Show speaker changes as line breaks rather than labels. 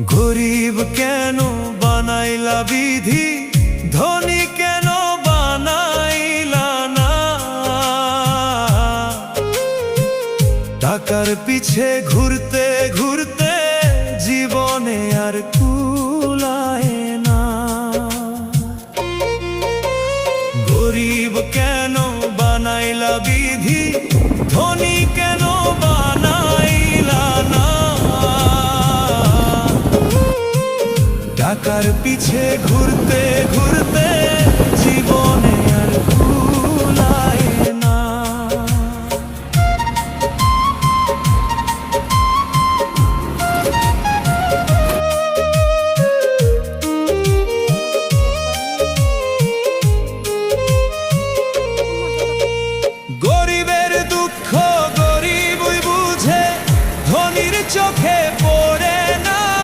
গরিব কেন বানাইলা বিধি, ধনী কেন বানাইলা না? টাকার পিছে ঘুরতে ঘুরতে জীবনে আর কুলায় না। গরিব কেন বানাইলা বিধি, ধনী কেন বানাইলা না? টাকার পিছে ঘুরতে ঘুরতে জীবনে